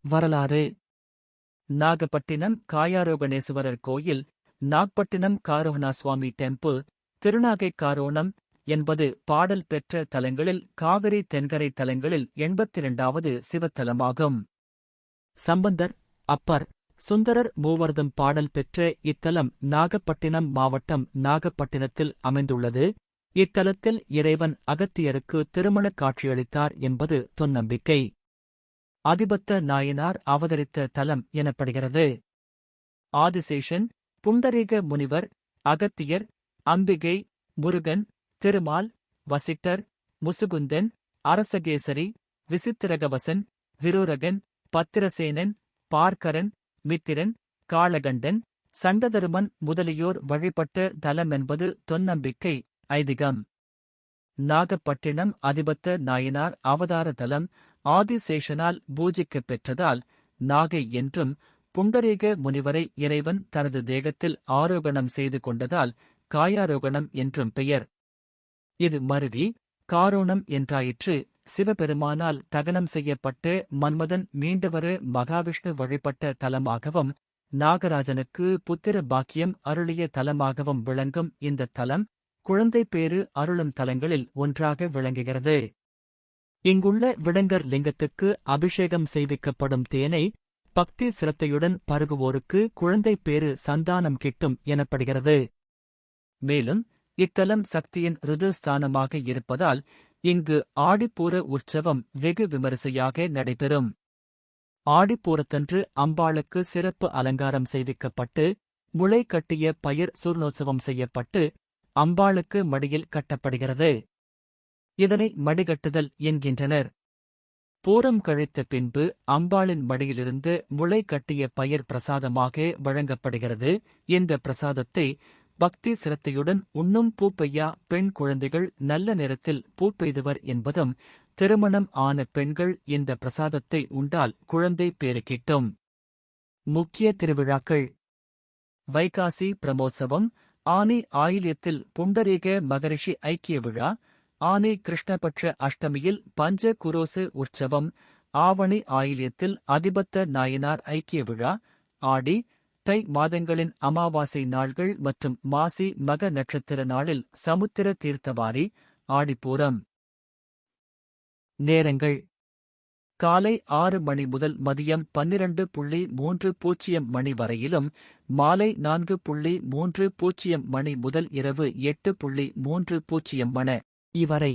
வரலாறு நாகப்பட்டினம் காயாரோகணேசுவரர் கோயில், நாகப்பட்டினம் காரோகணாசுவாமி டெம்பிள், திருநாகை காரோணம் என்பது பாடல் பெற்ற தலங்களில் காவிரி தென்கரை தலங்களில் 82வது சிவத்தலமாகும். சம்பந்தர், அப்பர், சுந்தரர் மூவர்தம் பாடல் பெற்ற இத்தலம் நாகப்பட்டினம் மாவட்டம் நாகப்பட்டினத்தில் அமைந்துள்ளது. இத்தலத்தில் இறைவன் அகத்தியருக்கு திருமணக் காட்சியளித்தார் என்பது தொன்னம்பிக்கை. அதிபத்த நாயனார் அவதரித்த தலம் எனப்படுகிறது. ஆதிசேஷன், புண்டரீக முனிவர், அகத்தியர், அம்பிகை, முருகன், திருமால், வசிட்டர், முசுகுந்தன், அரசகேசரி, விசித்திரகவசன், விரூரகன், பத்திரசேனன், பார்க்கரன், மித்திரன், காளகண்டன், சண்டதருமன் முதலியோர் வழிபட்ட தலமென்பது தொன்னம்பிக்கை ஐதிகம். நாகப்பட்டினம் அதிபத்த நாயனார் அவதார தலம் ஆதிசேஷனால் பூஜிக்கப் பெற்றதால் நாகை என்றும், புண்டரீக முனிவரை இறைவன் தனது தேகத்தில் ஆரோகணம் செய்து கொண்டதால் காயாரோகணம் என்றும் பெயர். இது மருவி காரோணம் என்றாயிற்று. சிவபெருமானால் தகனம் செய்யப்பட்டு மன்மதன் மீண்டவரு மகாவிஷ்ணு வழிபட்ட தலமாகவும், நாகராஜனுக்கு புத்திர பாக்கியம் அருளிய தலமாகவும் விளங்கும் இந்த தலம் குழந்தை பேறு அருளும் தலங்களில் ஒன்றாக விளங்குகிறது. இங்குள்ள விடங்கர் லிங்கத்துக்கு அபிஷேகம் செய்விக்கப்படும் தேனை பக்தி சிரத்தையுடன் பருகுவோருக்கு குழந்தை பேறு சந்தானம் கிட்டும் எனப்படுகிறது. மேலும் இத்தலம் சக்தியின் ருதுஸ்தானமாக இருப்பதால் இங்கு ஆடிப்பூர உற்சவம் வெகு விமரிசையாக நடைபெறும். ஆடிப்பூரத்தன்று அம்பாளுக்கு சிறப்பு அலங்காரம் செய்விக்கப்பட்டு, முளை கட்டிய பயிர் சூர்ணோத்சவம் செய்யப்பட்டு அம்பாளுக்கு மடியில் கட்டப்படுகிறது. இதனை மடிகட்டுதல் என்கின்றனர். பூரம் கழித்த பின்பு அம்பாளின் மடியிலிருந்து முளை கட்டிய பயிர் பிரசாதமாக வழங்கப்படுகிறது. இந்த பிரசாதத்தை பக்தி சிரத்தையுடன் உண்ணும் பூப்பெய்யா பெண் குழந்தைகள் நல்ல நேரத்தில் பூப்பெய்துவர் என்பதும், திருமணம் ஆன பெண்கள் இந்த பிரசாதத்தை உண்டால் குழந்தை பேறு கிட்டும். முக்கிய திருவிழாக்கள்: வைகாசி பிரமோத்சவம், ஆனி ஆயில்யத்தில் புண்டரீக மகரிஷி ஐக்கிய விழா, ஆனி கிருஷ்ணபட்ச அஷ்டமியில் பஞ்ச குரோசு உற்சவம், ஆவணி ஆயில்யத்தில் அதிபத்த நாயனார் ஐக்கிய விழா, ஆடி தை மாதங்களின் அமாவாசை நாள்கள் மற்றும் மாசி மக நட்சத்திர நாளில் சமுத்திர தீர்த்தவாரி, ஆடிப்பூரம். நேரங்கள்: காலை 6 மணி முதல் மதியம் 12:30 மணி வரையிலும், மாலை 4:30 மணி முதல் இரவு 8:30 மணி இவரை.